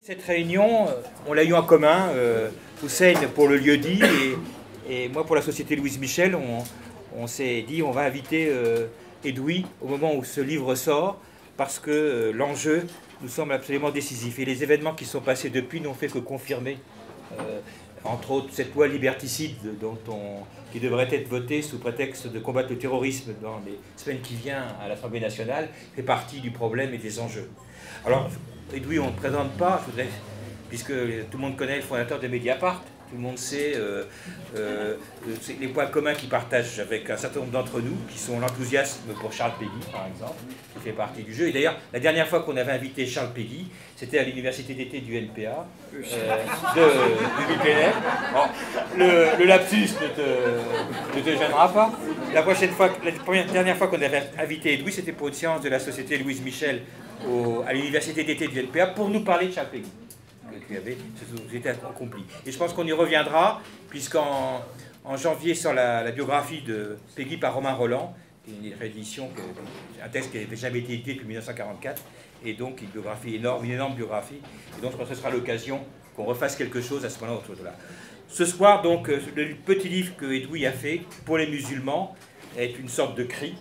Cette réunion, on l'a eu en commun, Hussein pour le lieu-dit et moi pour la Société Louise Michel. On s'est dit on va inviter Edoui au moment où ce livre sort parce que l'enjeu nous semble absolument décisif. Et les événements qui sont passés depuis n'ont fait que confirmer, entre autres, cette loi liberticide qui devrait être votée sous prétexte de combattre le terrorisme dans les semaines qui viennent à l'Assemblée nationale, fait partie du problème et des enjeux. Alors, Edoui, on ne présente pas, puisque tout le monde connaît le fondateur de Mediapart, tout le monde sait les points communs qu'il partage avec un certain nombre d'entre nous, qui sont l'enthousiasme pour Charles Péguy, par exemple, qui fait partie du jeu. Et d'ailleurs, la dernière fois qu'on avait invité Charles Péguy, c'était à l'université d'été du NPA, du BPNF. Bon, le lapsus ne te gênera pas. La dernière fois qu'on avait invité Edoui, c'était pour une séance de la Société Louise Michel à l'université d'été du NPA pour nous parler de Charles Péguy, qui avait été accompli. Et je pense qu'on y reviendra, puisqu'en janvier sort la biographie de Péguy par Romain Roland, une réédition, un texte qui n'avait jamais été édité depuis 1944, et donc une biographie énorme, une énorme biographie. Et donc je pense que ce sera l'occasion qu'on refasse quelque chose à ce moment-là autour de là. Ce soir, donc, le petit livre que Edoui a fait pour les musulmans est une sorte de cri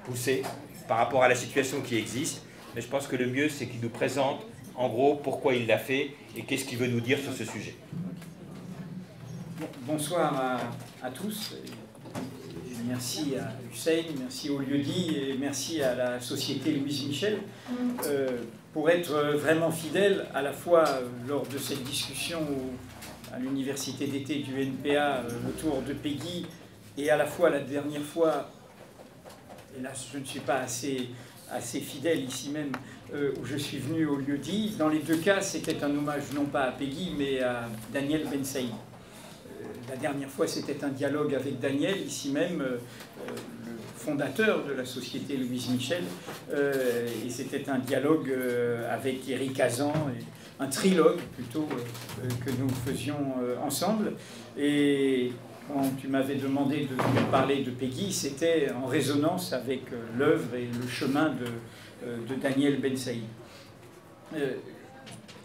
poussé par rapport à la situation qui existe. Mais je pense que le mieux, c'est qu'il nous présente, en gros, pourquoi il l'a fait et qu'est-ce qu'il veut nous dire sur ce sujet. Bonsoir à tous. Merci à Hussein, merci au lieu-dit et merci à la Société Louise Michel pour être vraiment fidèle à la fois lors de cette discussion à l'université d'été du NPA autour de Péguy et à la fois la dernière fois, hélas je ne suis pas assez fidèle ici même, où je suis venu au lieu-dit. Dans les deux cas, c'était un hommage non pas à Péguy, mais à Daniel Ben Saïd. La dernière fois, c'était un dialogue avec Daniel, ici même, le fondateur de la Société Louise Michel, et c'était un dialogue avec Éric Hazan, un trilogue plutôt, que nous faisions ensemble. Et quand tu m'avais demandé de venir parler de Péguy, c'était en résonance avec l'œuvre et le chemin de Daniel Ben Saïd.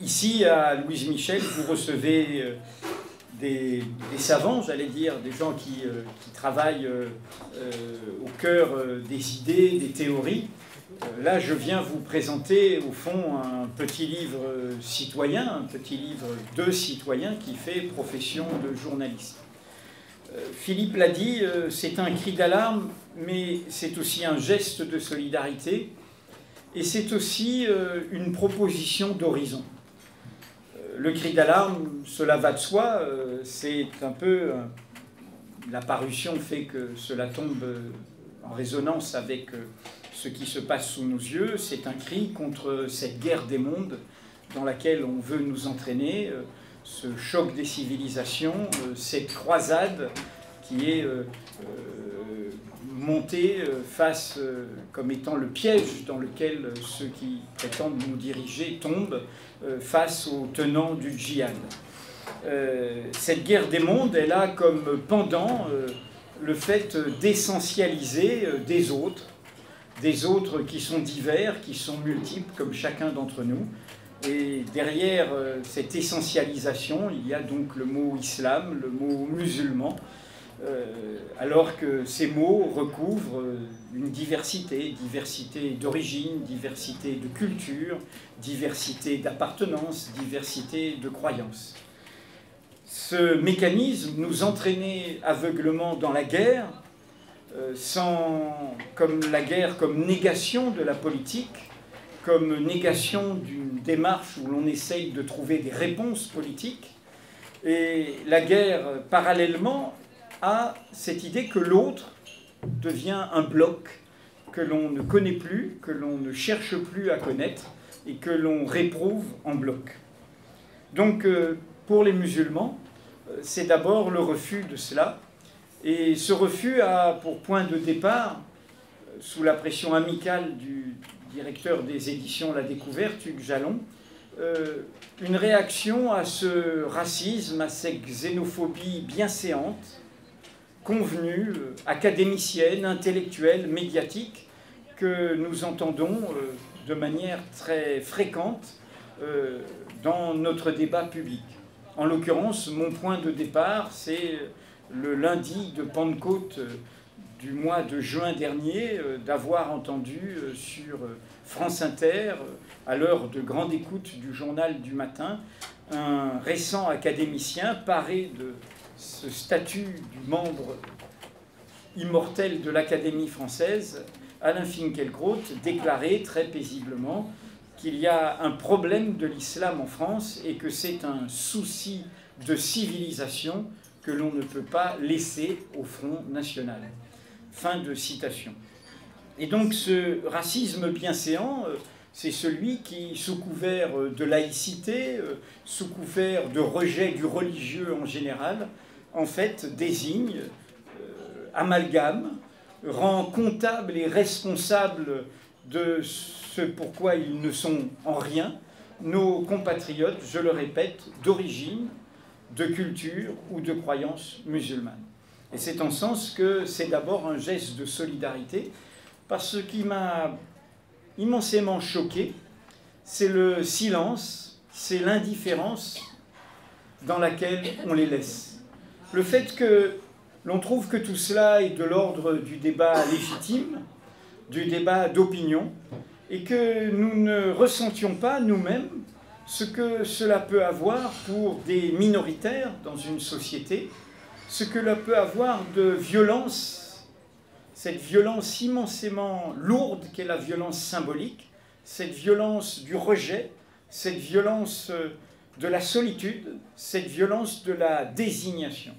Ici, à Louise Michel, vous recevez des savants, j'allais dire, des gens qui travaillent au cœur des idées, des théories. Là, je viens vous présenter, au fond, un petit livre citoyen, un petit livre de citoyen qui fait profession de journaliste. Philippe l'a dit, c'est un cri d'alarme, mais c'est aussi un geste de solidarité, et c'est aussi une proposition d'horizon. Le cri d'alarme, cela va de soi, c'est un peu... La parution fait que cela tombe en résonance avec ce qui se passe sous nos yeux. C'est un cri contre cette guerre des mondes dans laquelle on veut nous entraîner, ce choc des civilisations, cette croisade qui est montée face comme étant le piège dans lequel ceux qui prétendent nous diriger tombent face aux tenants du djihad. Cette guerre des mondes, elle a comme pendant le fait d'essentialiser des autres qui sont divers, qui sont multiples comme chacun d'entre nous. Et derrière cette essentialisation, il y a donc le mot islam, le mot musulman, alors que ces mots recouvrent une diversité d'origine, diversité de culture, diversité d'appartenance, diversité de croyances. Ce mécanisme nous entraînait aveuglement dans la guerre, comme la guerre comme négation de la politique, comme négation d'une démarche où l'on essaye de trouver des réponses politiques, et la guerre, parallèlement, a cette idée que l'autre devient un bloc que l'on ne connaît plus, que l'on ne cherche plus à connaître, et que l'on réprouve en bloc. Donc, pour les musulmans, c'est d'abord le refus de cela, et ce refus a pour point de départ, sous la pression amicale du directeur des éditions La Découverte, Hugues Jalon, une réaction à ce racisme, à cette xénophobie bienséante, convenue, académicienne, intellectuelle, médiatique, que nous entendons de manière très fréquente dans notre débat public. En l'occurrence, mon point de départ, c'est le lundi de Pentecôte du mois de juin dernier, d'avoir entendu sur France Inter, à l'heure de grande écoute du journal du matin, un récent académicien paré de ce statut du membre immortel de l'Académie française, Alain Finkielkraut, déclarait très paisiblement qu'il y a un problème de l'islam en France et que c'est un souci de civilisation que l'on ne peut pas laisser au Front National. Fin de citation. Et donc ce racisme bienséant, c'est celui qui, sous couvert de laïcité, sous couvert de rejet du religieux en général, en fait désigne, amalgame, rend comptable et responsable de ce pourquoi ils ne sont en rien nos compatriotes, je le répète, d'origine, de culture ou de croyance musulmane. Et c'est en ce sens que c'est d'abord un geste de solidarité, parce que ce qui m'a immensément choqué, c'est le silence, c'est l'indifférence dans laquelle on les laisse. Le fait que l'on trouve que tout cela est de l'ordre du débat légitime, du débat d'opinion, et que nous ne ressentions pas nous-mêmes ce que cela peut avoir pour des minoritaires dans une société, ce que cela peut avoir de violence, cette violence immensément lourde qu'est la violence symbolique, cette violence du rejet, cette violence de la solitude, cette violence de la désignation.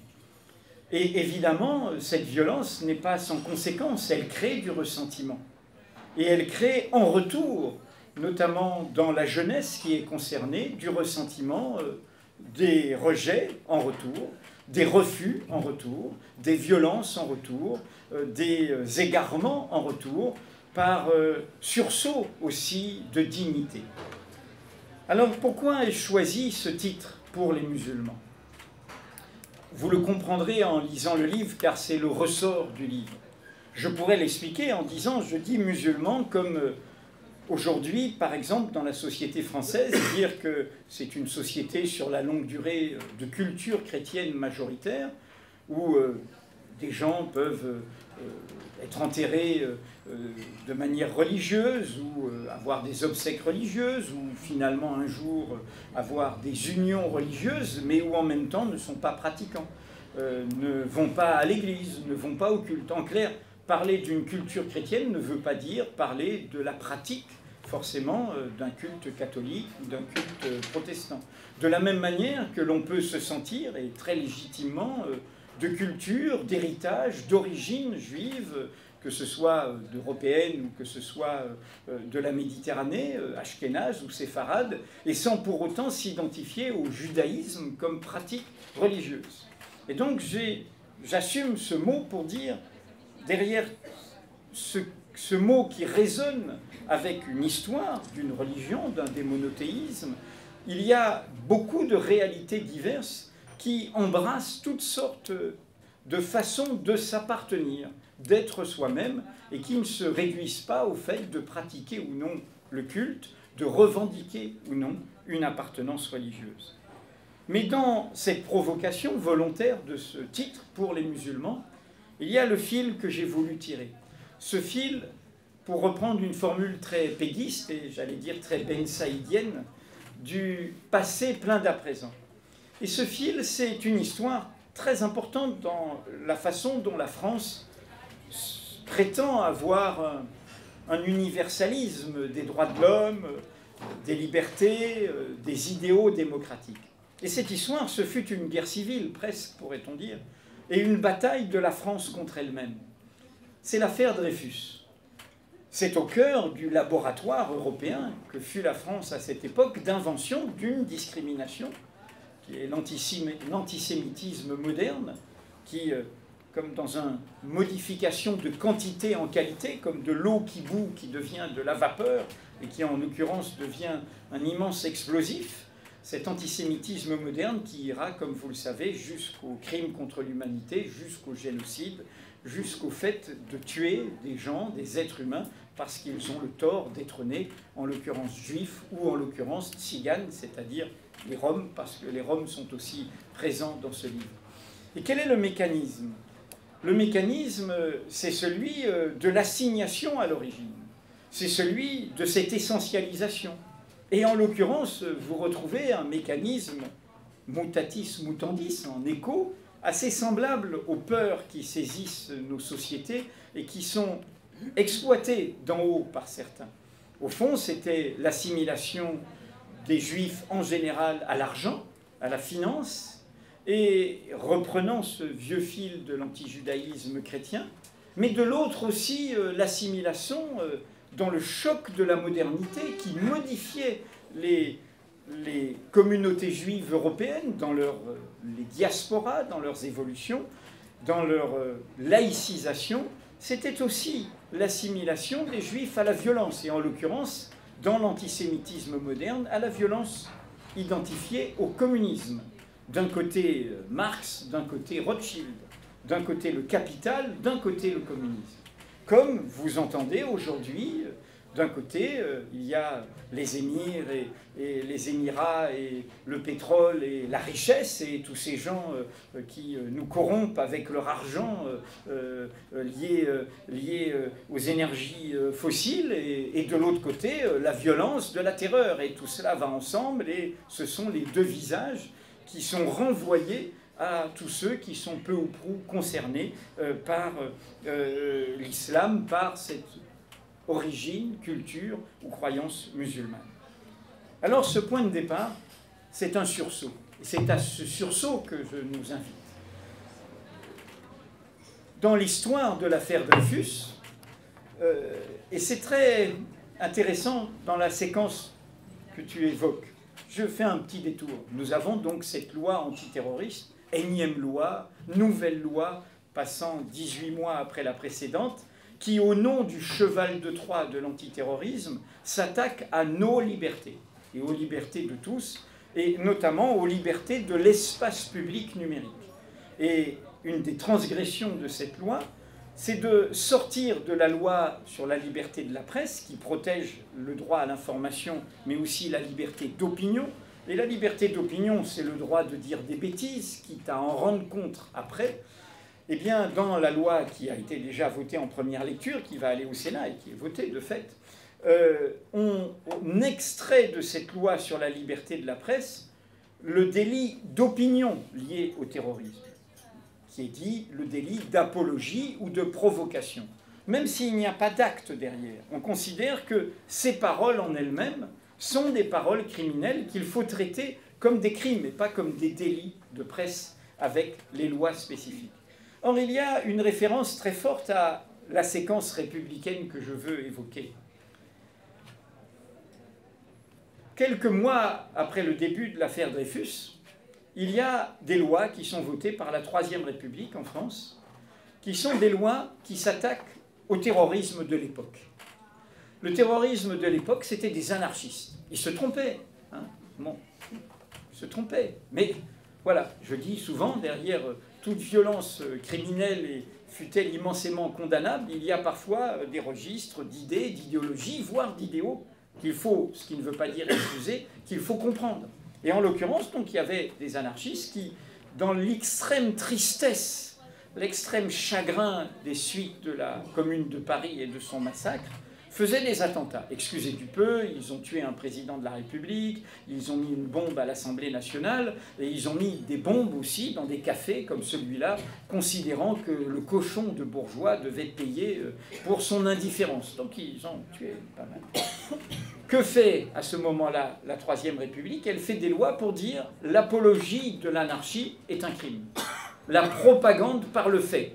Et évidemment, cette violence n'est pas sans conséquence, elle crée du ressentiment. Et elle crée en retour, notamment dans la jeunesse qui est concernée, du ressentiment, des rejets en retour, des refus en retour, des violences en retour, des égarements en retour, par sursaut aussi de dignité. Alors pourquoi ai-je choisi ce titre pour les musulmans ? Vous le comprendrez en lisant le livre, car c'est le ressort du livre. Je pourrais l'expliquer en disant, je dis musulmans comme aujourd'hui, par exemple, dans la société française, dire que c'est une société sur la longue durée de culture chrétienne majoritaire, où des gens peuvent être enterrés de manière religieuse, ou avoir des obsèques religieuses, ou finalement un jour avoir des unions religieuses, mais où en même temps ne sont pas pratiquants, ne vont pas à l'église, ne vont pas au culte. En clair, parler d'une culture chrétienne ne veut pas dire parler de la pratique, forcément, d'un culte catholique ou d'un culte protestant. De la même manière que l'on peut se sentir, et très légitimement, de culture, d'héritage, d'origine juive, que ce soit d'européenne ou que ce soit de la Méditerranée, ashkénaze ou séfarade, et sans pour autant s'identifier au judaïsme comme pratique religieuse. Et donc j'assume ce mot pour dire, derrière ce mot qui résonne avec une histoire d'une religion, d'un démonothéisme, il y a beaucoup de réalités diverses qui embrassent toutes sortes de façons de s'appartenir, d'être soi-même, et qui ne se réduisent pas au fait de pratiquer ou non le culte, de revendiquer ou non une appartenance religieuse. Mais dans cette provocation volontaire de ce titre pour les musulmans, il y a le fil que j'ai voulu tirer. Ce fil, pour reprendre une formule très péguiste et j'allais dire très bensaïdienne, du passé plein d'à présent. Et ce fil, c'est une histoire très importante dans la façon dont la France prétend avoir un universalisme des droits de l'homme, des libertés, des idéaux démocratiques. Et cette histoire, ce fut une guerre civile, presque, pourrait-on dire, et une bataille de la France contre elle-même. C'est l'affaire Dreyfus. C'est au cœur du laboratoire européen que fut la France à cette époque d'invention d'une discrimination, qui est l'antisémitisme moderne, qui, comme dans une modification de quantité en qualité, comme de l'eau qui bout, qui devient de la vapeur, et qui en l'occurrence devient un immense explosif, cet antisémitisme moderne qui ira, comme vous le savez, jusqu'aux crimes contre l'humanité, jusqu'au génocide, jusqu'au fait de tuer des gens, des êtres humains, parce qu'ils ont le tort d'être nés, en l'occurrence juifs ou en l'occurrence tziganes, c'est-à-dire les Roms, parce que les Roms sont aussi présents dans ce livre. Et quel est le mécanisme? Le mécanisme, c'est celui de l'assignation à l'origine. C'est celui de cette essentialisation. Et en l'occurrence, vous retrouvez un mécanisme mutatis mutandis, en écho, assez semblable aux peurs qui saisissent nos sociétés et qui sont exploitées d'en haut par certains. Au fond, c'était l'assimilation des Juifs en général à l'argent, à la finance, et reprenant ce vieux fil de l'antijudaïsme chrétien, mais de l'autre aussi l'assimilation dans le choc de la modernité qui modifiait les communautés juives européennes, dans les diasporas, dans leurs évolutions, dans leur laïcisation. C'était aussi l'assimilation des Juifs à la violence, et en l'occurrence, dans l'antisémitisme moderne, à la violence identifiée au communisme. D'un côté Marx, d'un côté Rothschild, d'un côté le capital, d'un côté le communisme. Comme vous entendez aujourd'hui, d'un côté, il y a les émirs et les émirats et le pétrole et la richesse et tous ces gens qui nous corrompent avec leur argent lié aux énergies fossiles et de l'autre côté, la violence de la terreur. Et tout cela va ensemble et ce sont les deux visages qui sont renvoyés à tous ceux qui sont peu ou prou concernés par l'islam, par cette origine, culture ou croyance musulmane. Alors ce point de départ, c'est un sursaut. Et c'est à ce sursaut que je nous invite. Dans l'histoire de l'affaire Dreyfus, et c'est très intéressant dans la séquence que tu évoques, je fais un petit détour. Nous avons donc cette loi antiterroriste, énième loi, nouvelle loi, passant 18 mois après la précédente, qui, au nom du cheval de Troie de l'antiterrorisme, s'attaque à nos libertés, et aux libertés de tous, et notamment aux libertés de l'espace public numérique. Et une des transgressions de cette loi, c'est de sortir de la loi sur la liberté de la presse, qui protège le droit à l'information, mais aussi la liberté d'opinion. Et la liberté d'opinion, c'est le droit de dire des bêtises, quitte à en rendre compte après. Eh bien, dans la loi qui a été déjà votée en première lecture, qui va aller au Sénat et qui est votée de fait, on extrait de cette loi sur la liberté de la presse le délit d'opinion lié au terrorisme, qui est dit le délit d'apologie ou de provocation. Même s'il n'y a pas d'acte derrière, on considère que ces paroles en elles-mêmes sont des paroles criminelles qu'il faut traiter comme des crimes et pas comme des délits de presse avec les lois spécifiques. Or, il y a une référence très forte à la séquence républicaine que je veux évoquer. Quelques mois après le début de l'affaire Dreyfus, il y a des lois qui sont votées par la Troisième République en France, qui sont des lois qui s'attaquent au terrorisme de l'époque. Le terrorisme de l'époque, c'était des anarchistes. Ils se trompaient. Hein, bon, ils se trompaient. Mais voilà, je dis souvent, derrière toute violence criminelle et fût-elle immensément condamnable, il y a parfois des registres d'idées, d'idéologies, voire d'idéaux qu'il faut, ce qui ne veut pas dire excuser, qu'il faut comprendre. Et en l'occurrence, donc, il y avait des anarchistes qui, dans l'extrême tristesse, l'extrême chagrin des suites de la Commune de Paris et de son massacre, faisaient des attentats. Excusez du peu, ils ont tué un président de la République, ils ont mis une bombe à l'Assemblée nationale, et ils ont mis des bombes aussi dans des cafés comme celui-là, considérant que le cochon de bourgeois devait payer pour son indifférence. Donc ils ont tué pas mal. Que fait à ce moment-là la Troisième République? Elle fait des lois pour dire l'apologie de l'anarchie est un crime. La propagande par le fait.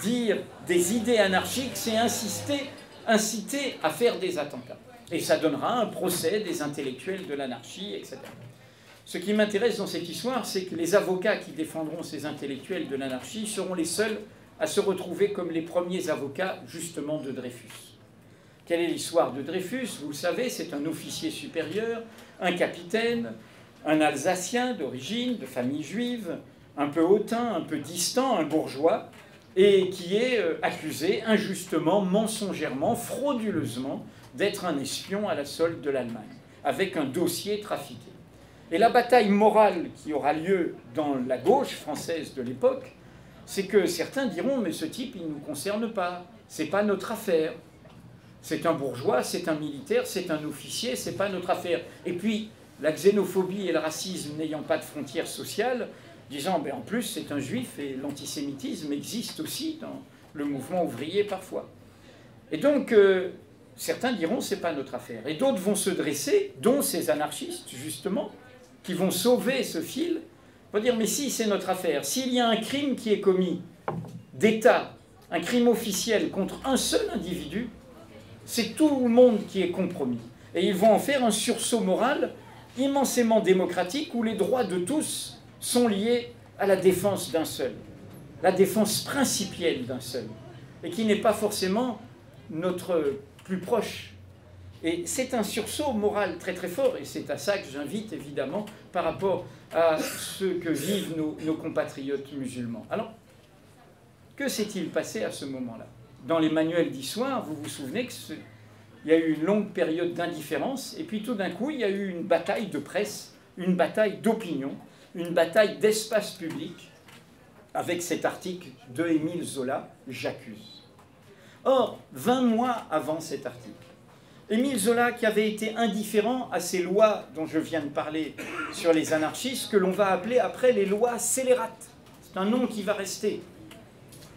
Dire des idées anarchiques, c'est inciter à faire des attentats. Et ça donnera un procès des intellectuels de l'anarchie, etc. Ce qui m'intéresse dans cette histoire, c'est que les avocats qui défendront ces intellectuels de l'anarchie seront les seuls à se retrouver comme les premiers avocats, justement, de Dreyfus. Quelle est l'histoire de Dreyfus? Vous le savez, c'est un officier supérieur, un capitaine, un Alsacien d'origine, de famille juive, un peu hautain, un peu distant, un bourgeois, et qui est accusé injustement, mensongèrement, frauduleusement d'être un espion à la solde de l'Allemagne, avec un dossier trafiqué. Et la bataille morale qui aura lieu dans la gauche française de l'époque, c'est que certains diront « mais ce type, il ne nous concerne pas, c'est pas notre affaire. C'est un bourgeois, c'est un militaire, c'est un officier, c'est pas notre affaire. » Et puis, la xénophobie et le racisme n'ayant pas de frontières sociales, disant ben, en plus c'est un juif et l'antisémitisme existe aussi dans le mouvement ouvrier parfois. Et donc certains diront c'est pas notre affaire. Et d'autres vont se dresser, dont ces anarchistes justement, qui vont sauver ce fil, vont dire mais si c'est notre affaire, s'il y a un crime qui est commis d'État, un crime officiel contre un seul individu, c'est tout le monde qui est compromis. Et ils vont en faire un sursaut moral immensément démocratique où les droits de tous sont liés à la défense d'un seul, la défense principielle d'un seul, et qui n'est pas forcément notre plus proche. Et c'est un sursaut moral très très fort, et c'est à ça que j'invite évidemment par rapport à ce que vivent nos compatriotes musulmans. Alors, que s'est-il passé à ce moment-là? Dans les manuels d'histoire, vous vous souvenez qu'il y a eu une longue période d'indifférence, et puis tout d'un coup, il y a eu une bataille de presse, une bataille d'opinion, une bataille d'espace public avec cet article de Émile Zola, « J'accuse ». Or, 20 mois avant cet article, Émile Zola, qui avait été indifférent à ces lois dont je viens de parler sur les anarchistes, que l'on va appeler après les lois scélérates, c'est un nom qui va rester,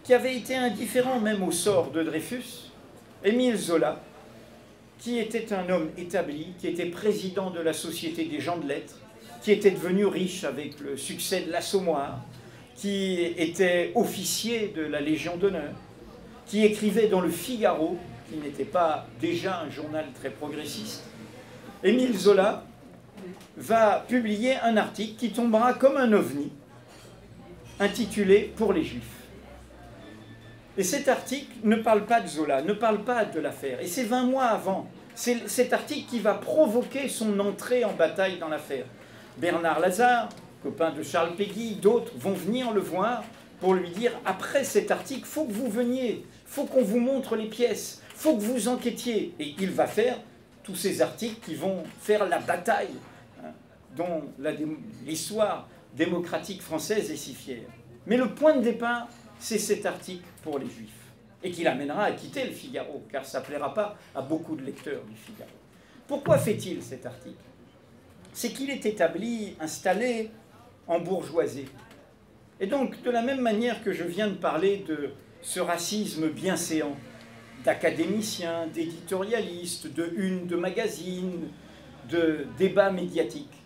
qui avait été indifférent même au sort de Dreyfus, Émile Zola, qui était un homme établi, qui était président de la Société des gens de lettres, qui était devenu riche avec le succès de l'Assommoir, qui était officier de la Légion d'honneur, qui écrivait dans le Figaro, qui n'était pas déjà un journal très progressiste. Émile Zola va publier un article qui tombera comme un ovni, intitulé « Pour les Juifs ». Et cet article ne parle pas de Zola, ne parle pas de l'affaire. Et c'est 20 mois avant. C'est cet article qui va provoquer son entrée en bataille dans l'affaire. Bernard Lazare, copain de Charles Péguy, d'autres vont venir le voir pour lui dire « Après cet article, il faut que vous veniez, il faut qu'on vous montre les pièces, il faut que vous enquêtiez. » Et il va faire tous ces articles qui vont faire la bataille dont l'histoire démocratique française est si fière. Mais le point de départ, c'est cet article pour les Juifs, et qui l'amènera à quitter le Figaro, car ça ne plaira pas à beaucoup de lecteurs du Figaro. Pourquoi fait-il cet article? C'est qu'il est établi, installé en bourgeoisie. Et donc, de la même manière que je viens de parler de ce racisme bienséant, d'académiciens, d'éditorialistes, de unes de magazines, de débats médiatiques,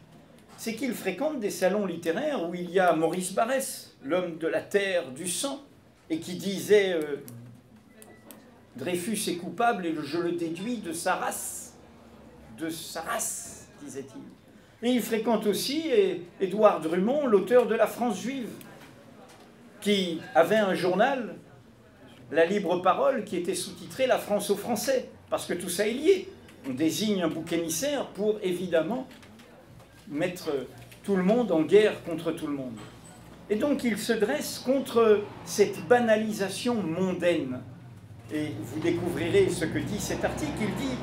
c'est qu'il fréquente des salons littéraires où il y a Maurice Barrès, l'homme de la terre, du sang, et qui disait Dreyfus est coupable et je le déduis de sa race, disait-il. Et il fréquente aussi Édouard Drummond, l'auteur de La France juive, qui avait un journal, La Libre Parole, qui était sous-titré La France aux Français, parce que tout ça est lié. On désigne un bouc émissaire pour, évidemment, mettre tout le monde en guerre contre tout le monde. Et donc il se dresse contre cette banalisation mondaine. Et vous découvrirez ce que dit cet article. Il dit,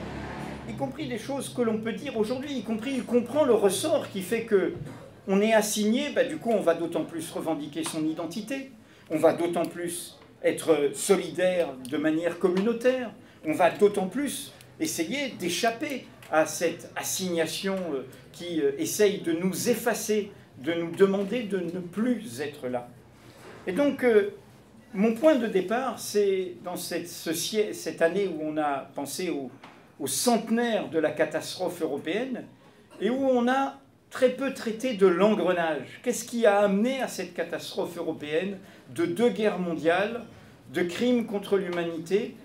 y compris des choses que l'on peut dire aujourd'hui, y compris il comprend le ressort qui fait qu'on est assigné, du coup on va d'autant plus revendiquer son identité, on va d'autant plus être solidaire de manière communautaire, on va d'autant plus essayer d'échapper à cette assignation qui essaye de nous effacer, de nous demander de ne plus être là. Et donc, mon point de départ, c'est dans cette année où on a pensé au centenaire de la catastrophe européenne et où on a très peu traité de l'engrenage. Qu'est-ce qui a amené à cette catastrophe européenne de 2 guerres mondiales, de crimes contre l'humanité,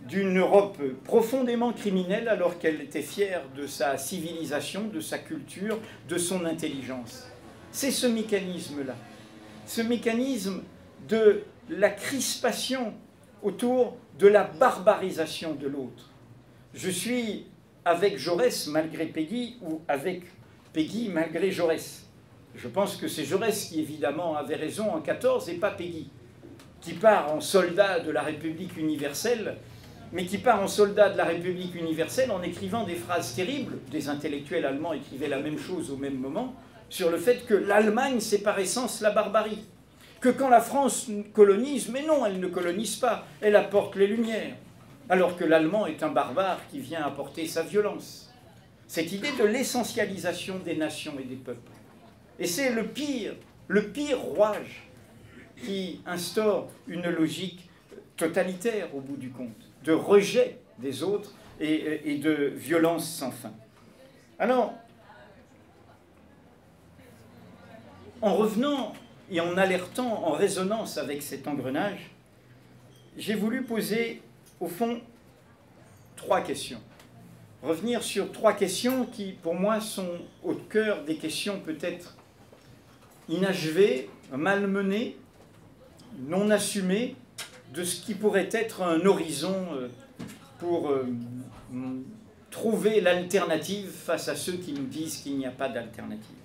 d'une Europe profondément criminelle alors qu'elle était fière de sa civilisation, de sa culture, de son intelligence. C'est ce mécanisme-là, ce mécanisme de la crispation autour de la barbarisation de l'autre. Je suis avec Jaurès malgré Péguy ou avec Péguy malgré Jaurès. Je pense que c'est Jaurès qui évidemment avait raison en 14 et pas Péguy. qui part en soldat de la République universelle, mais qui part en soldat de la République universelle en écrivant des phrases terribles. Des intellectuels allemands écrivaient la même chose au même moment, sur le fait que l'Allemagne, c'est par essence la barbarie. Que quand la France colonise, mais non, elle ne colonise pas, elle apporte les Lumières, alors que l'Allemand est un barbare qui vient apporter sa violence. Cette idée de l'essentialisation des nations et des peuples. Et c'est le pire rouage qui instaure une logique totalitaire au bout du compte, de rejet des autres et de violence sans fin. Alors, en revenant et en alertant, en résonance avec cet engrenage, j'ai voulu poser, au fond, 3 questions. Revenir sur 3 questions qui, pour moi, sont au cœur des questions peut-être inachevées, malmenées, non assumées, de ce qui pourrait être un horizon pour trouver l'alternative face à ceux qui nous disent qu'il n'y a pas d'alternative.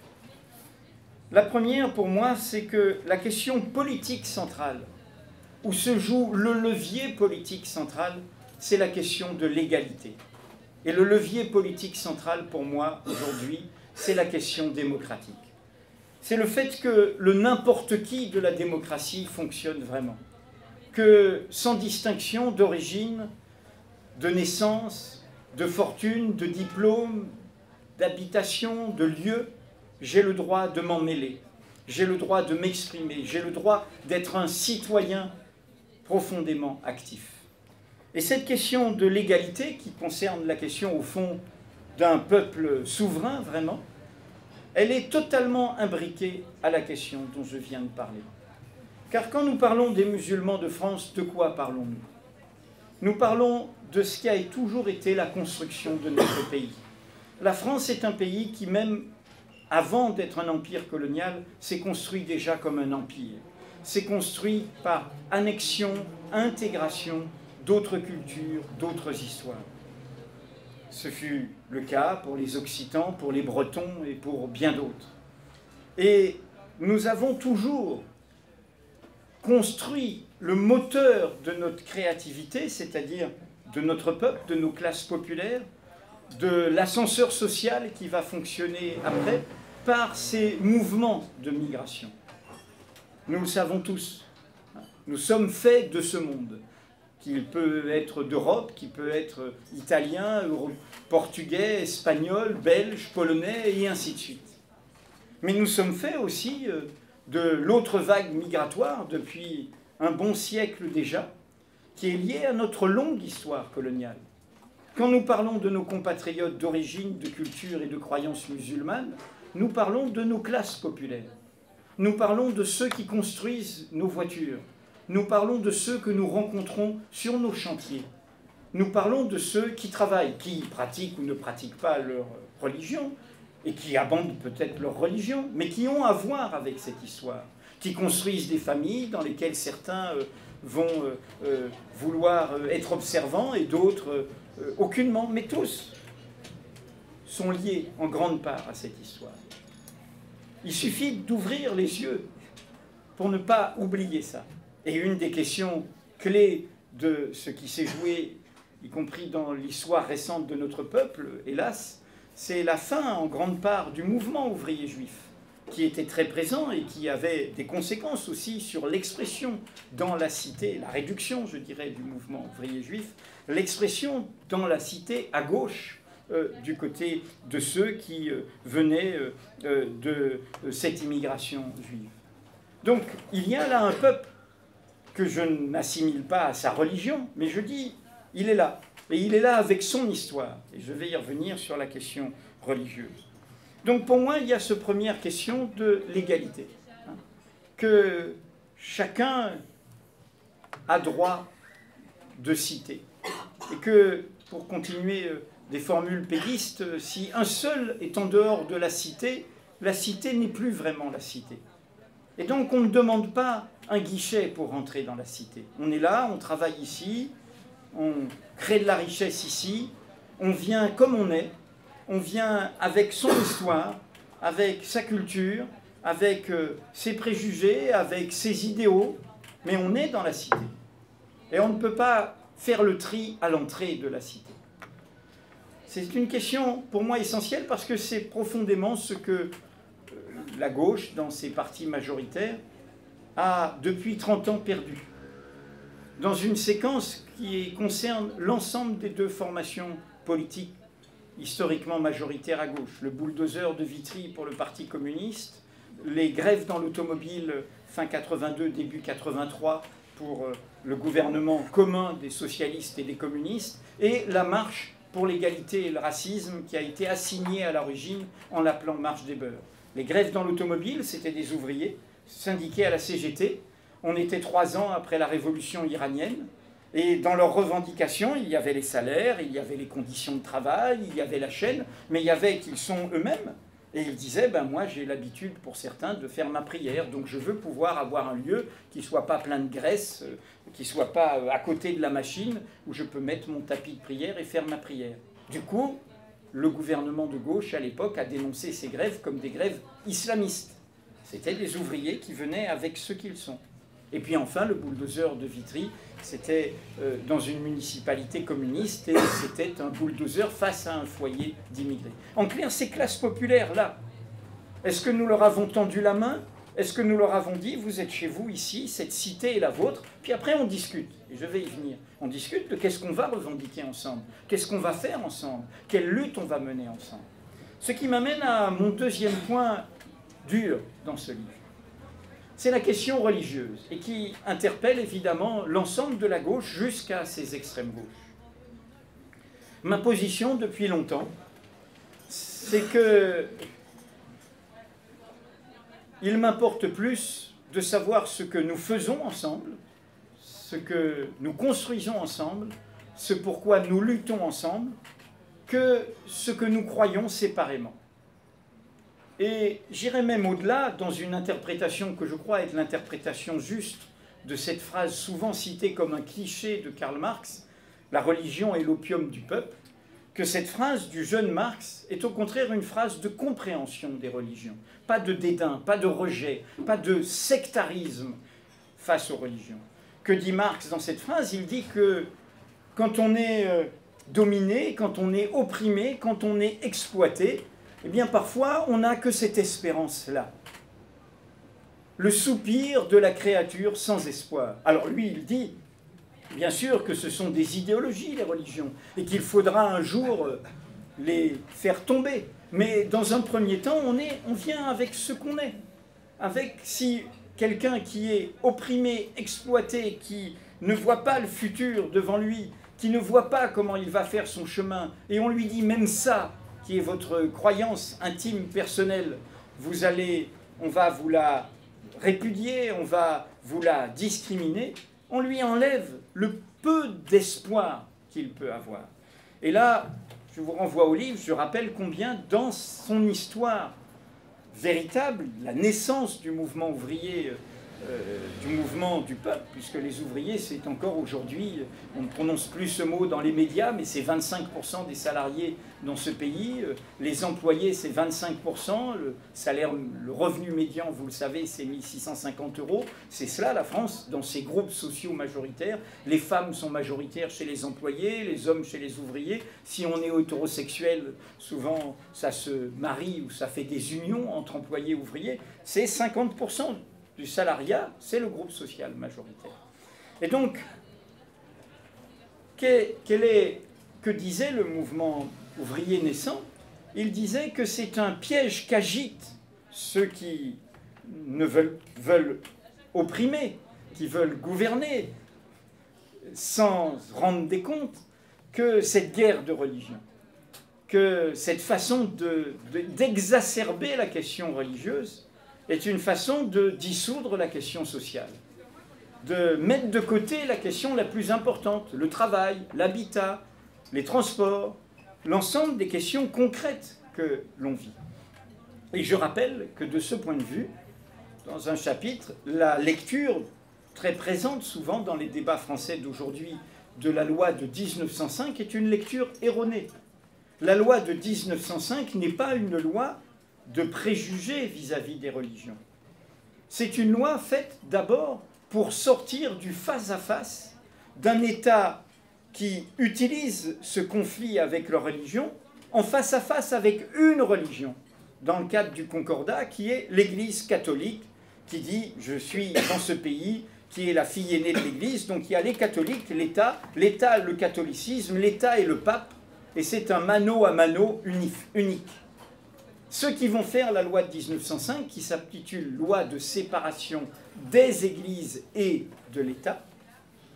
La première, pour moi, c'est que la question politique centrale, où se joue le levier politique central, c'est la question de l'égalité. Et le levier politique central, pour moi, aujourd'hui, c'est la question démocratique. C'est le fait que le n'importe qui de la démocratie fonctionne vraiment. Que sans distinction d'origine, de naissance, de fortune, de diplôme, d'habitation, de lieu, j'ai le droit de m'en mêler, j'ai le droit de m'exprimer, j'ai le droit d'être un citoyen profondément actif. Et cette question de l'égalité, qui concerne la question, au fond, d'un peuple souverain, vraiment, elle est totalement imbriquée à la question dont je viens de parler. Car quand nous parlons des musulmans de France, de quoi parlons-nous? Nous parlons de ce qui a toujours été la construction de notre pays. La France est un pays qui, même avant d'être un empire colonial, s'est construit déjà comme un empire. S'est construit par annexion, intégration d'autres cultures, d'autres histoires. Ce fut le cas pour les Occitans, pour les Bretons et pour bien d'autres. Et nous avons toujours construit le moteur de notre créativité, c'est-à-dire de notre peuple, de nos classes populaires, de l'ascenseur social qui va fonctionner après, par ces mouvements de migration. Nous le savons tous. Nous sommes faits de ce monde, qui peut être d'Europe, qui peut être italien, portugais, espagnol, belge, polonais, et ainsi de suite. Mais nous sommes faits aussi de l'autre vague migratoire depuis un bon siècle déjà, qui est liée à notre longue histoire coloniale. Quand nous parlons de nos compatriotes d'origine, de culture et de croyances musulmanes, nous parlons de nos classes populaires. Nous parlons de ceux qui construisent nos voitures. Nous parlons de ceux que nous rencontrons sur nos chantiers. Nous parlons de ceux qui travaillent, qui pratiquent ou ne pratiquent pas leur religion, et qui abandonnent peut-être leur religion, mais qui ont à voir avec cette histoire, qui construisent des familles dans lesquelles certains vont vouloir être observants et d'autres aucunement, mais tous sont liés en grande part à cette histoire. Il suffit d'ouvrir les yeux pour ne pas oublier ça. Et une des questions clés de ce qui s'est joué, y compris dans l'histoire récente de notre peuple, hélas, c'est la fin en grande part du mouvement ouvrier juif, qui était très présent et qui avait des conséquences aussi sur l'expression dans la cité, la réduction, je dirais, du mouvement ouvrier juif, l'expression dans la cité à gauche, du côté de ceux qui venaient de cette immigration juive. Donc, il y a là un peuple que je n'assimile pas à sa religion, mais je dis, il est là. Et il est là avec son histoire. Et je vais y revenir sur la question religieuse. Donc, pour moi, il y a cette première question de l'égalité. Que chacun a droit de citer. Et que, pour continuer des formules péguistes, si un seul est en dehors de la cité n'est plus vraiment la cité. Et donc on ne demande pas un guichet pour rentrer dans la cité. On est là, on travaille ici, on crée de la richesse ici, on vient comme on vient avec son histoire, avec sa culture, avec ses préjugés, avec ses idéaux, mais on est dans la cité. Et on ne peut pas faire le tri à l'entrée de la cité. C'est une question pour moi essentielle parce que c'est profondément ce que la gauche, dans ses partis majoritaires, a depuis 30 ans perdu. Dans une séquence qui concerne l'ensemble des deux formations politiques historiquement majoritaires à gauche. Le bulldozer de Vitry pour le Parti communiste, les grèves dans l'automobile fin 82, début 83 pour le gouvernement commun des socialistes et des communistes, et la marche pour l'égalité et le racisme qui a été assignée à l'origine en l'appelant marche des beurs. Les grèves dans l'automobile, c'était des ouvriers syndiqués à la CGT. On était 3 ans après la révolution iranienne. Et dans leurs revendications, il y avait les salaires, il y avait les conditions de travail, il y avait la chaîne, mais il y avait qu'ils sont eux-mêmes. Et ils disaient, ben moi j'ai l'habitude pour certains de faire ma prière, donc je veux pouvoir avoir un lieu qui ne soit pas plein de graisse, qui ne soit pas à côté de la machine, où je peux mettre mon tapis de prière et faire ma prière. Du coup, le gouvernement de gauche à l'époque a dénoncé ces grèves comme des grèves islamistes. C'était des ouvriers qui venaient avec ce qu'ils sont. Et puis enfin, le bulldozer de Vitry, c'était dans une municipalité communiste et c'était un bulldozer face à un foyer d'immigrés. En clair, ces classes populaires-là, est-ce que nous leur avons tendu la main? Est-ce que nous leur avons dit, vous êtes chez vous ici, cette cité est la vôtre? Puis après, on discute, et je vais y venir. On discute de qu'est-ce qu'on va revendiquer ensemble, qu'est-ce qu'on va faire ensemble, quelle lutte on va mener ensemble. Ce qui m'amène à mon deuxième point dur dans ce livre. C'est la question religieuse, et qui interpelle évidemment l'ensemble de la gauche jusqu'à ses extrêmes gauches. Ma position depuis longtemps, c'est que il m'importe plus de savoir ce que nous faisons ensemble, ce que nous construisons ensemble, ce pourquoi nous luttons ensemble, que ce que nous croyons séparément. Et j'irai même au-delà dans une interprétation que je crois être l'interprétation juste de cette phrase souvent citée comme un cliché de Karl Marx, « La religion est l'opium du peuple », que cette phrase du jeune Marx est au contraire une phrase de compréhension des religions. Pas de dédain, pas de rejet, pas de sectarisme face aux religions. Que dit Marx dans cette phrase? Il dit que quand on est dominé, quand on est opprimé, quand on est exploité, eh bien parfois on n'a que cette espérance-là. Le soupir de la créature sans espoir. Alors lui, il dit, bien sûr que ce sont des idéologies, les religions, et qu'il faudra un jour les faire tomber. Mais dans un premier temps, on vient avec ce qu'on est. Avec si quelqu'un qui est opprimé, exploité, qui ne voit pas le futur devant lui, qui ne voit pas comment il va faire son chemin, et on lui dit même ça, qui est votre croyance intime, personnelle, on va vous la répudier, on va vous la discriminer, on lui enlève le peu d'espoir qu'il peut avoir. Et là, je vous renvoie au livre, je rappelle combien dans son histoire véritable, la naissance du mouvement ouvrier, du mouvement du peuple, puisque les ouvriers, c'est encore aujourd'hui, on ne prononce plus ce mot dans les médias, mais c'est 25% des salariés dans ce pays, les employés, c'est 25%, le salaire, le revenu médian, vous le savez, c'est 1 650 €, c'est cela la France, dans ces groupes sociaux majoritaires, les femmes sont majoritaires chez les employés, les hommes chez les ouvriers, si on est hétérosexuel, souvent ça se marie ou ça fait des unions entre employés et ouvriers, c'est 50% du salariat, c'est le groupe social majoritaire. Et donc, que disait le mouvement ouvrier naissant? Il disait que c'est un piège qu'agitent ceux qui veulent opprimer, qui veulent gouverner, sans rendre des comptes, que cette guerre de religion, que cette façon d'exacerber la question religieuse est une façon de dissoudre la question sociale, de mettre de côté la question la plus importante, le travail, l'habitat, les transports, l'ensemble des questions concrètes que l'on vit. Et je rappelle que de ce point de vue, dans un chapitre, la lecture très présente souvent dans les débats français d'aujourd'hui de la loi de 1905 est une lecture erronée. La loi de 1905 n'est pas une loi de préjugés vis-à-vis des religions. C'est une loi faite d'abord pour sortir du face-à-face d'un État qui utilise ce conflit avec leur religion en face-à-face avec une religion, dans le cadre du Concordat, qui est l'Église catholique, qui dit « je suis dans ce pays », qui est la fille aînée de l'Église. Donc il y a les catholiques, l'État, le catholicisme, l'État et le pape, et c'est un mano à mano unique. Ceux qui vont faire la loi de 1905, qui s'intitule « Loi de séparation des églises et de l'État »,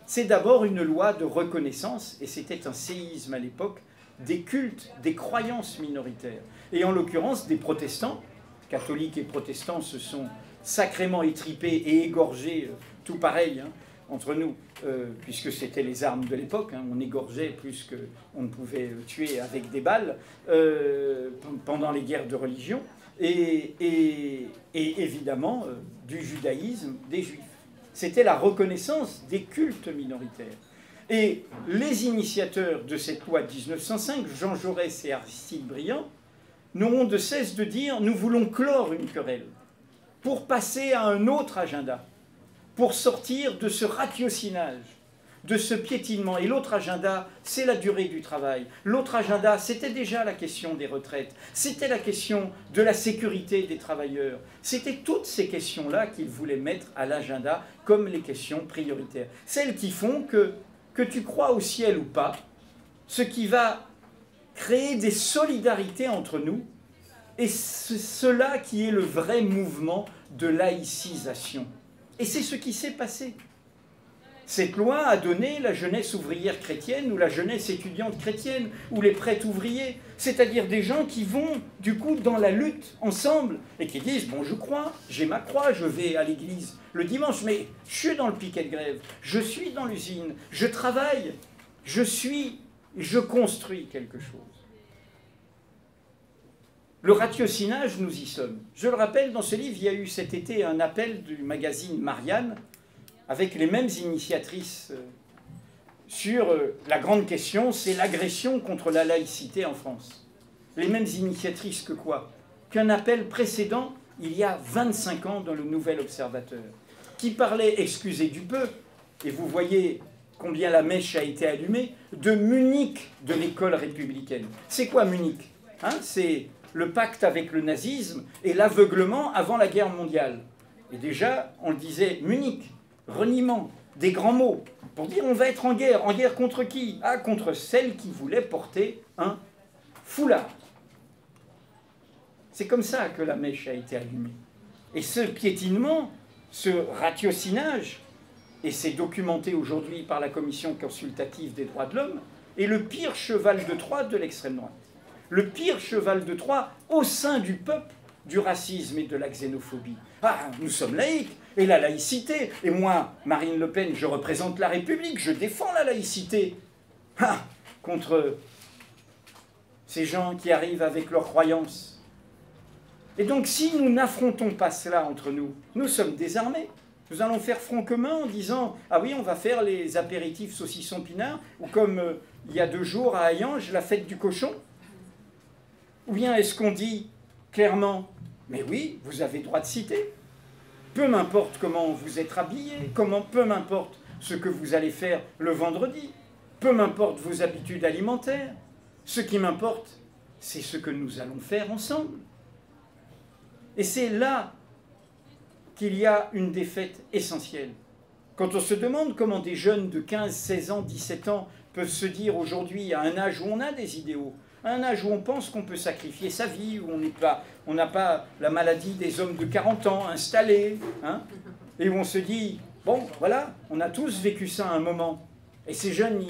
c'est d'abord une loi de reconnaissance, et c'était un séisme à l'époque, des cultes, des croyances minoritaires. Et en l'occurrence, des protestants, catholiques et protestants se sont sacrément étripés et égorgés, tout pareil, hein, entre nous, puisque c'était les armes de l'époque, hein, on égorgeait plus qu'on ne pouvait tuer avec des balles pendant les guerres de religion, et évidemment du judaïsme, des juifs. C'était la reconnaissance des cultes minoritaires. Et les initiateurs de cette loi de 1905, Jean Jaurès et Aristide Briand, n'auront de cesse de dire « nous voulons clore une querelle pour passer à un autre agenda, pour sortir de ce ratiocinage, de ce piétinement. » Et l'autre agenda, c'est la durée du travail. L'autre agenda, c'était déjà la question des retraites, c'était la question de la sécurité des travailleurs. C'était toutes ces questions-là qu'ils voulaient mettre à l'agenda comme les questions prioritaires. Celles qui font que tu crois au ciel ou pas, ce qui va créer des solidarités entre nous, et c'est cela qui est le vrai mouvement de laïcisation. Et c'est ce qui s'est passé. Cette loi a donné la jeunesse ouvrière chrétienne ou la jeunesse étudiante chrétienne ou les prêtres ouvriers, c'est-à-dire des gens qui vont du coup dans la lutte ensemble et qui disent « bon, je crois, j'ai ma croix, je vais à l'église le dimanche, mais je suis dans le piquet de grève, je suis dans l'usine, je travaille, je construis quelque chose. » Le ratiocinage, nous y sommes. Je le rappelle, dans ce livre, il y a eu cet été un appel du magazine Marianne avec les mêmes initiatrices sur la grande question, c'est l'agression contre la laïcité en France. Les mêmes initiatrices que quoi? Qu'un appel précédent, il y a 25 ans, dans le Nouvel Observateur, qui parlait, excusez du peu, et vous voyez combien la mèche a été allumée, de Munich de l'école républicaine. C'est quoi Munich, hein? C'est le pacte avec le nazisme et l'aveuglement avant la guerre mondiale. Et déjà, on le disait, Munich, reniement, des grands mots, pour dire on va être en guerre contre qui? Ah, contre celle qui voulait porter un foulard. C'est comme ça que la mèche a été allumée. Et ce piétinement, ce ratiocinage, et c'est documenté aujourd'hui par la Commission consultative des droits de l'homme, est le pire cheval de Troie de l'extrême droite. Le pire cheval de Troie au sein du peuple du racisme et de la xénophobie. Ah, nous sommes laïcs, et la laïcité, et moi, Marine Le Pen, je représente la République, je défends la laïcité. Ah, contre ces gens qui arrivent avec leurs croyances. Et donc, si nous n'affrontons pas cela entre nous, nous sommes désarmés. Nous allons faire front commun en disant « Ah oui, on va faire les apéritifs saucisson pinard » ou comme il y a 2 jours à Hayange, la fête du cochon. Ou bien est-ce qu'on dit clairement « Mais oui, vous avez droit de citer. Peu m'importe comment vous êtes habillé, peu m'importe ce que vous allez faire le vendredi, peu m'importe vos habitudes alimentaires. Ce qui m'importe, c'est ce que nous allons faire ensemble. » Et c'est là qu'il y a une défaite essentielle. Quand on se demande comment des jeunes de 15, 16 ans, 17 ans peuvent se dire aujourd'hui, à un âge où on a des idéaux, à un âge où on pense qu'on peut sacrifier sa vie, où on n'a pas la maladie des hommes de 40 ans installée, hein, et où on se dit, bon, voilà, on a tous vécu ça à un moment. Et ces jeunes,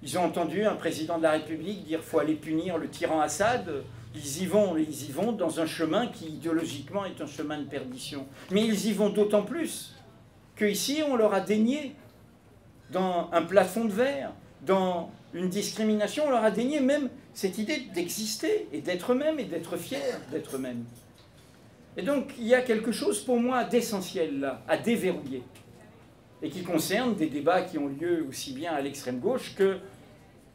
ils ont entendu un président de la République dire qu'il faut aller punir le tyran Assad. Ils y vont dans un chemin qui, idéologiquement, est un chemin de perdition. Mais ils y vont d'autant plus qu'ici, on leur a dénié, dans un plafond de verre, dans une discrimination, on leur a dénié même cette idée d'exister, et d'être eux-mêmes, et d'être fiers d'être eux-mêmes. Et donc, il y a quelque chose, pour moi, d'essentiel, là, à déverrouiller, et qui concerne des débats qui ont lieu aussi bien à l'extrême gauche que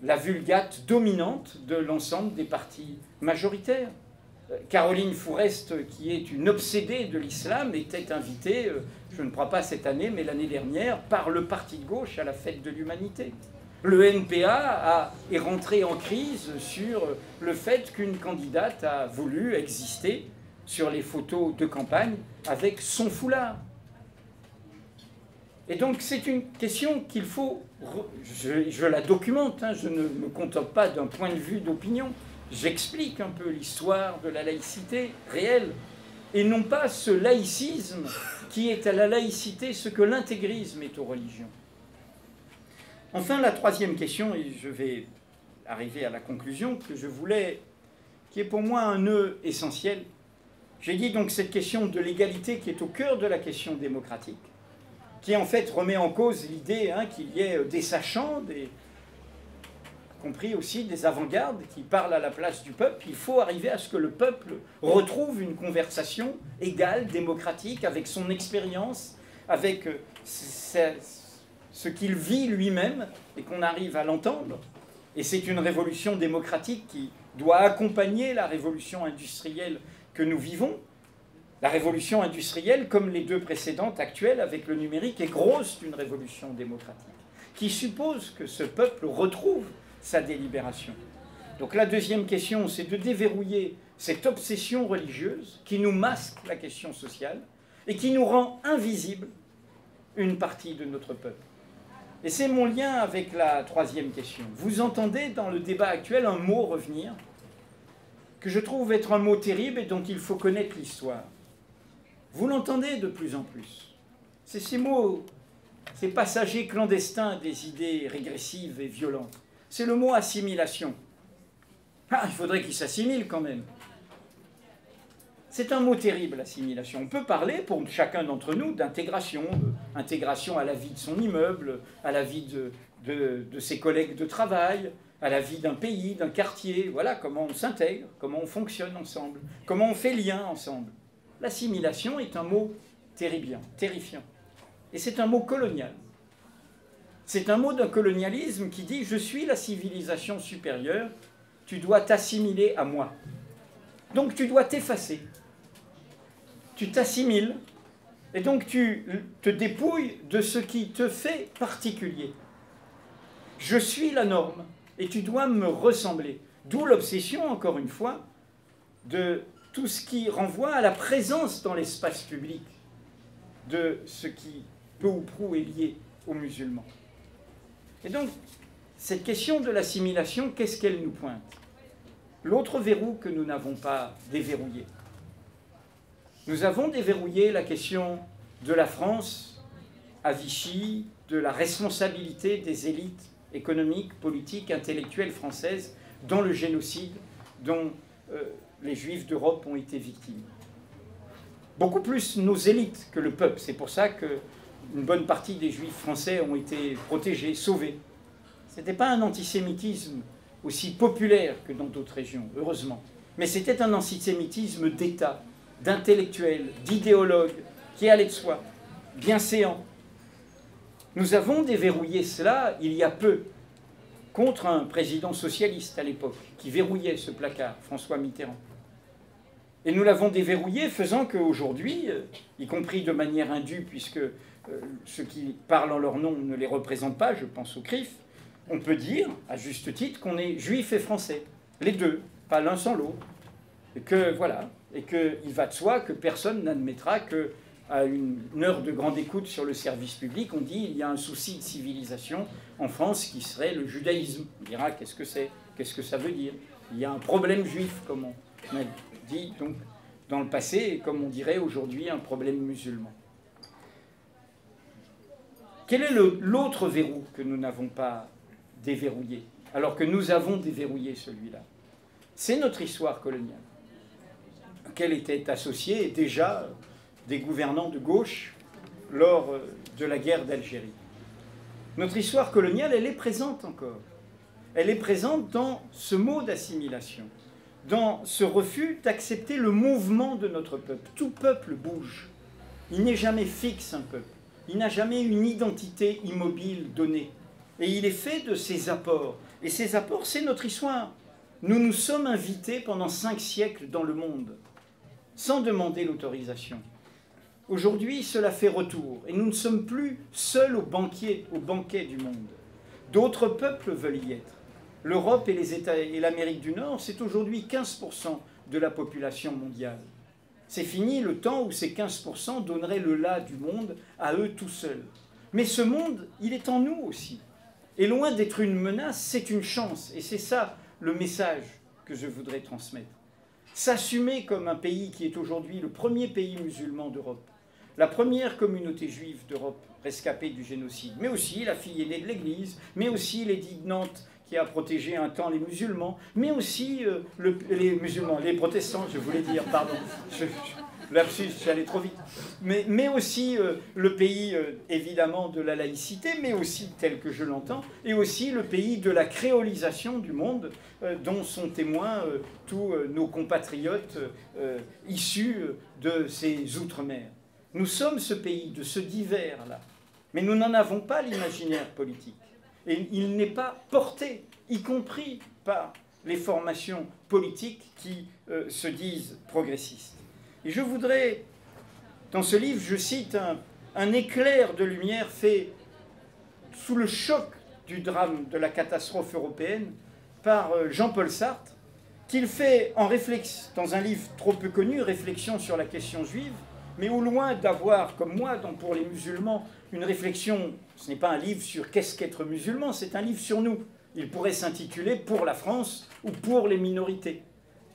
la vulgate dominante de l'ensemble des partis majoritaires. Caroline Fourest, qui est une obsédée de l'islam, était invitée, je ne crois pas cette année, mais l'année dernière, par le parti de gauche à la fête de l'humanité. Le NPA est rentré en crise sur le fait qu'une candidate a voulu exister sur les photos de campagne avec son foulard. Et donc c'est une question qu'il faut... Je la documente, hein, je ne me contente pas d'un point de vue d'opinion. J'explique un peu l'histoire de la laïcité réelle, et non pas ce laïcisme qui est à la laïcité ce que l'intégrisme est aux religions. Enfin, la troisième question, et je vais arriver à la conclusion que je voulais, qui est pour moi un nœud essentiel. J'ai dit donc cette question de l'égalité qui est au cœur de la question démocratique, qui en fait remet en cause l'idée qu'il y ait des sachants, compris aussi des avant-gardes qui parlent à la place du peuple. Il faut arriver à ce que le peuple retrouve une conversation égale, démocratique, avec son expérience, avec ce qu'il vit lui-même, et qu'on arrive à l'entendre. Et c'est une révolution démocratique qui doit accompagner la révolution industrielle que nous vivons. La révolution industrielle, comme les deux précédentes actuelles avec le numérique, est grosse d'une révolution démocratique, qui suppose que ce peuple retrouve sa délibération. Donc la deuxième question, c'est de déverrouiller cette obsession religieuse qui nous masque la question sociale et qui nous rend invisible une partie de notre peuple. Et c'est mon lien avec la troisième question. Vous entendez dans le débat actuel un mot revenir que je trouve être un mot terrible et dont il faut connaître l'histoire. Vous l'entendez de plus en plus. C'est ces mots, ces passagers clandestins des idées régressives et violentes. C'est le mot assimilation. Ah, il faudrait qu'il s'assimile quand même. C'est un mot terrible, assimilation. On peut parler, pour chacun d'entre nous, d'intégration, intégration à la vie de son immeuble, à la vie de ses collègues de travail, à la vie d'un pays, d'un quartier. Voilà comment on s'intègre, comment on fonctionne ensemble, comment on fait lien ensemble. L'assimilation est un mot terrifiant. Et c'est un mot colonial. C'est un mot d'un colonialisme qui dit « je suis la civilisation supérieure, tu dois t'assimiler à moi ». Donc tu dois t'effacer. Tu t'assimiles et donc tu te dépouilles de ce qui te fait particulier. Je suis la norme et tu dois me ressembler. D'où l'obsession, encore une fois, de tout ce qui renvoie à la présence dans l'espace public de ce qui, peu ou prou, est lié aux musulmans. Et donc, cette question de l'assimilation, qu'est-ce qu'elle nous pointe ? L'autre verrou que nous n'avons pas déverrouillé. Nous avons déverrouillé la question de la France à Vichy, de la responsabilité des élites économiques, politiques, intellectuelles françaises dans le génocide dont les Juifs d'Europe ont été victimes. Beaucoup plus nos élites que le peuple. C'est pour ça qu'une bonne partie des Juifs français ont été protégés, sauvés. Ce n'était pas un antisémitisme aussi populaire que dans d'autres régions, heureusement. Mais c'était un antisémitisme d'État, d'intellectuels, d'idéologues, qui allait de soi, bienséant. Nous avons déverrouillé cela il y a peu, contre un président socialiste à l'époque, qui verrouillait ce placard, François Mitterrand. Et nous l'avons déverrouillé, faisant qu'aujourd'hui, y compris de manière indue, puisque ceux qui parlent en leur nom ne les représentent pas, je pense au CRIF, on peut dire, à juste titre, qu'on est juif et français. Les deux, pas l'un sans l'autre. Et que, voilà, et qu'il va de soi que personne n'admettra qu'à une heure de grande écoute sur le service public, on dit qu'il y a un souci de civilisation en France qui serait le judaïsme. On dira, qu'est-ce que c'est ? Qu'est-ce que ça veut dire ? Il y a un problème juif, comme on a dit donc, dans le passé, et comme on dirait aujourd'hui, un problème musulman. Quel est l'autre verrou que nous n'avons pas déverrouillé, alors que nous avons déverrouillé celui-là? C'est notre histoire coloniale, à laquelle étaient associés déjà des gouvernants de gauche lors de la guerre d'Algérie. Notre histoire coloniale, elle est présente encore. Elle est présente dans ce mot d'assimilation, dans ce refus d'accepter le mouvement de notre peuple. Tout peuple bouge. Il n'est jamais fixe, un peuple. Il n'a jamais une identité immobile donnée. Et il est fait de ses apports. Et ces apports, c'est notre histoire. nous nous sommes invités pendant 5 siècles dans le monde, sans demander l'autorisation. Aujourd'hui, cela fait retour, et nous ne sommes plus seuls au banquet du monde. D'autres peuples veulent y être. L'Europe et les États et l'Amérique du Nord, c'est aujourd'hui 15% de la population mondiale. C'est fini le temps où ces 15% donneraient le là du monde à eux tout seuls. Mais ce monde, il est en nous aussi. Et loin d'être une menace, c'est une chance. Et c'est ça le message que je voudrais transmettre. S'assumer comme un pays qui est aujourd'hui le premier pays musulman d'Europe, la première communauté juive d'Europe rescapée du génocide, mais aussi la fille aînée de l'Église, mais aussi l'édit de Nantes qui a protégé un temps les musulmans, mais aussi les musulmans, les protestants, je voulais dire, pardon, lapsus, j'allais trop vite, mais aussi le pays, évidemment, de la laïcité, mais aussi, tel que je l'entends, et aussi le pays de la créolisation du monde, dont sont témoins tous nos compatriotes issus de ces outre-mer. Nous sommes ce pays de ce divers-là, mais nous n'en avons pas l'imaginaire politique. Et il n'est pas porté, y compris par les formations politiques qui se disent progressistes. Et je voudrais, dans ce livre, je cite un éclair de lumière fait sous le choc du drame de la catastrophe européenne par Jean-Paul Sartre, qu'il fait en dans un livre trop peu connu, Réflexions sur la question juive, mais au loin d'avoir, comme moi, pour les musulmans, une réflexion, ce n'est pas un livre sur qu'est-ce qu'être musulman, c'est un livre sur nous. Il pourrait s'intituler « Pour la France » ou « Pour les minorités »,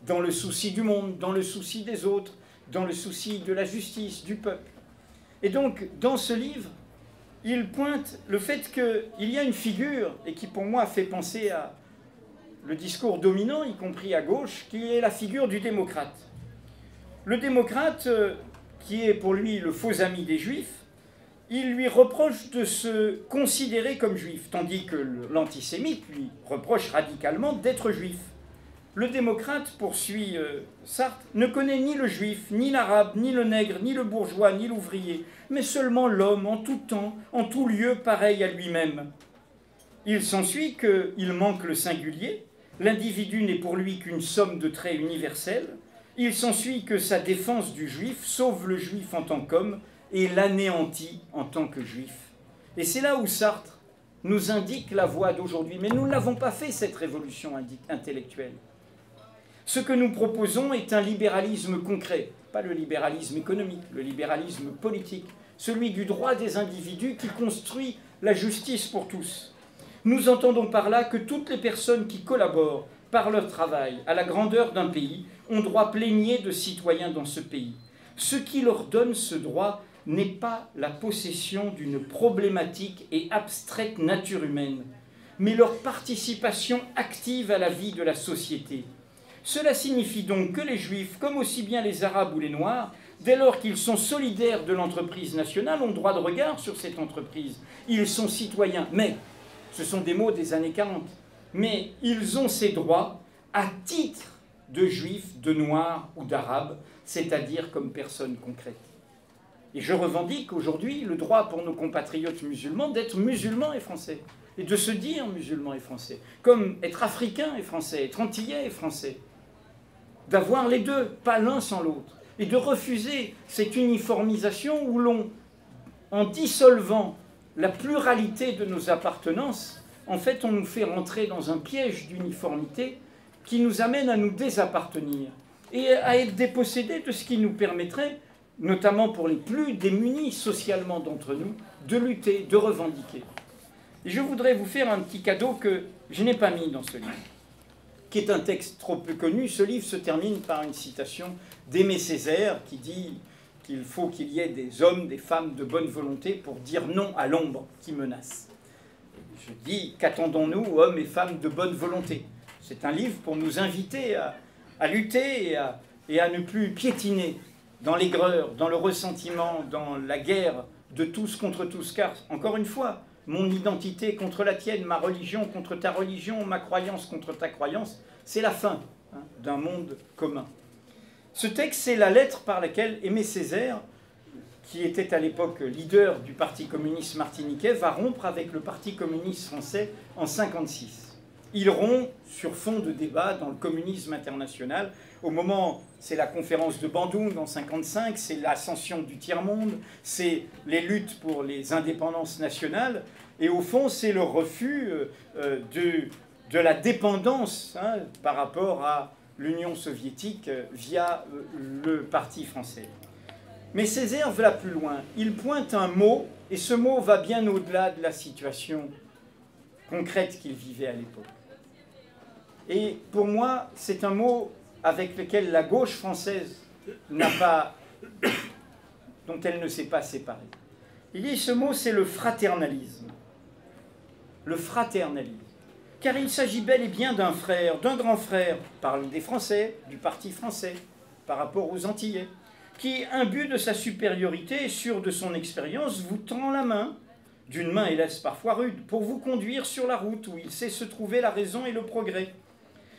dans le souci du monde, dans le souci des autres, dans le souci de la justice, du peuple. Et donc, dans ce livre, il pointe le fait qu'il y a une figure, et qui pour moi fait penser à le discours dominant, y compris à gauche, qui est la figure du démocrate. Le démocrate, qui est pour lui le faux ami des Juifs, il lui reproche de se considérer comme juif, tandis que l'antisémite lui reproche radicalement d'être juif. Le démocrate, poursuit Sartre, ne connaît ni le juif, ni l'arabe, ni le nègre, ni le bourgeois, ni l'ouvrier, mais seulement l'homme en tout temps, en tout lieu, pareil à lui-même. Il s'ensuit qu'il manque le singulier, l'individu n'est pour lui qu'une somme de traits universels, il s'ensuit que sa défense du juif sauve le juif en tant qu'homme et l'anéantit en tant que juif. Et c'est là où Sartre nous indique la voie d'aujourd'hui. Mais nous ne l'avons pas fait, cette révolution intellectuelle. Ce que nous proposons est un libéralisme concret, pas le libéralisme économique, le libéralisme politique, celui du droit des individus qui construit la justice pour tous. Nous entendons par là que toutes les personnes qui collaborent par leur travail à la grandeur d'un pays ont droit plénier de citoyens dans ce pays. Ce qui leur donne ce droit n'est pas la possession d'une problématique et abstraite nature humaine, mais leur participation active à la vie de la société. Cela signifie donc que les Juifs, comme aussi bien les Arabes ou les Noirs, dès lors qu'ils sont solidaires de l'entreprise nationale, ont droit de regard sur cette entreprise. Ils sont citoyens, mais, ce sont des mots des années 40, mais ils ont ces droits à titre de Juifs, de Noirs ou d'Arabes, c'est-à-dire comme personnes concrètes. Et je revendique aujourd'hui le droit pour nos compatriotes musulmans d'être musulmans et français, et de se dire musulmans et français, comme être africain et français, être antillais et français, d'avoir les deux, pas l'un sans l'autre, et de refuser cette uniformisation où l'on, en dissolvant la pluralité de nos appartenances, en fait on nous fait rentrer dans un piège d'uniformité qui nous amène à nous désappartenir et à être dépossédés de ce qui nous permettrait, notamment pour les plus démunis socialement d'entre nous, de lutter, de revendiquer. Et je voudrais vous faire un petit cadeau que je n'ai pas mis dans ce livre, qui est un texte trop peu connu. Ce livre se termine par une citation d'Aimé Césaire qui dit qu'il faut qu'il y ait des hommes, des femmes de bonne volonté pour dire non à l'ombre qui menace. Je dis, qu'attendons-nous, hommes et femmes de bonne volonté? C'est un livre pour nous inviter à lutter et à ne plus piétiner dans l'aigreur, dans le ressentiment, dans la guerre de tous contre tous. Car, encore une fois, mon identité contre la tienne, ma religion contre ta religion, ma croyance contre ta croyance, c'est la fin d'un monde commun. Ce texte, c'est la lettre par laquelle Aimé Césaire, qui était à l'époque leader du Parti communiste martiniquais, va rompre avec le Parti communiste français en 1956. ils rompt sur fond de débat dans le communisme international. Au moment, c'est la conférence de Bandung en 1955, c'est l'ascension du tiers-monde, c'est les luttes pour les indépendances nationales, et au fond, c'est le refus de la dépendance par rapport à l'Union soviétique via le Parti français. Mais Césaire va plus loin. Il pointe un mot, et ce mot va bien au-delà de la situation concrète qu'il vivait à l'époque. Et pour moi, c'est un mot avec lequel la gauche française dont elle ne s'est pas séparée. Il dit, ce mot, c'est le fraternalisme. Le fraternalisme. Car il s'agit bel et bien d'un frère, d'un grand frère, parle des Français, du Parti français, par rapport aux Antillais, qui, imbu de sa supériorité et sûr de son expérience, vous tend la main, d'une main hélas parfois rude, pour vous conduire sur la route où il sait se trouver la raison et le progrès.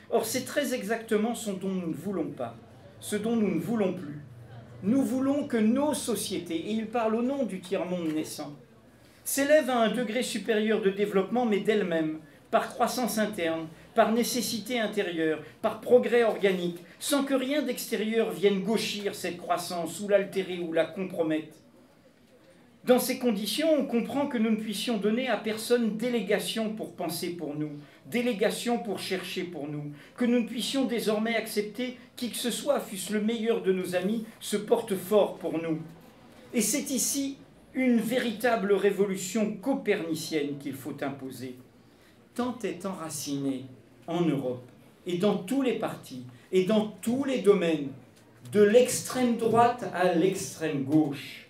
Or, c'est très exactement ce dont nous ne voulons pas, ce dont nous ne voulons plus. Nous voulons que nos sociétés, et il parle au nom du tiers-monde naissant, s'élèvent à un degré supérieur de développement, mais d'elles-mêmes, par croissance interne, par nécessité intérieure, par progrès organique, sans que rien d'extérieur vienne gauchir cette croissance, ou l'altérer, ou la compromettre. Dans ces conditions, on comprend que nous ne puissions donner à personne délégation pour penser pour nous, délégation pour chercher pour nous, que nous ne puissions désormais accepter qui que ce soit, fût-ce le meilleur de nos amis, se porte fort pour nous. Et c'est ici une véritable révolution copernicienne qu'il faut imposer. Tant est enraciné en Europe, et dans tous les partis, et dans tous les domaines, de l'extrême droite à l'extrême gauche,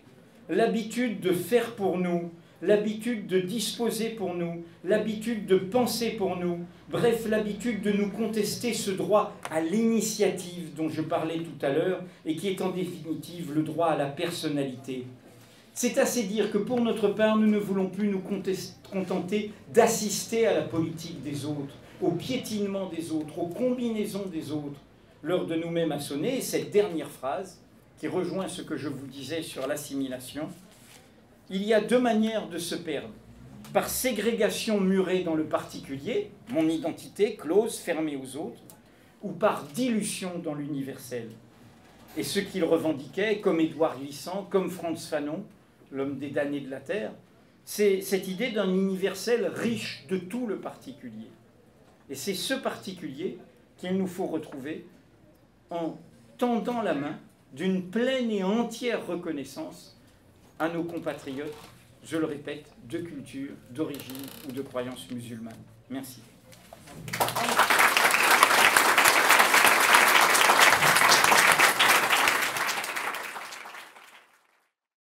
l'habitude de faire pour nous, l'habitude de disposer pour nous, l'habitude de penser pour nous, bref, l'habitude de nous contester ce droit à l'initiative dont je parlais tout à l'heure, et qui est en définitive le droit à la personnalité. C'est assez dire que pour notre part, nous ne voulons plus nous contenter d'assister à la politique des autres, au piétinement des autres, aux combinaisons des autres. L'heure de nous-mêmes a sonné, et cette dernière phrase, qui rejoint ce que je vous disais sur l'assimilation, il y a deux manières de se perdre. Par ségrégation murée dans le particulier, mon identité close, fermée aux autres, ou par dilution dans l'universel. Et ceux qu'il revendiquait, comme Édouard Glissant, comme Frantz Fanon, l'homme des damnés de la Terre, c'est cette idée d'un universel riche de tout le particulier. Et c'est ce particulier qu'il nous faut retrouver en tendant la main d'une pleine et entière reconnaissance à nos compatriotes, je le répète, de culture, d'origine ou de croyance musulmane. Merci.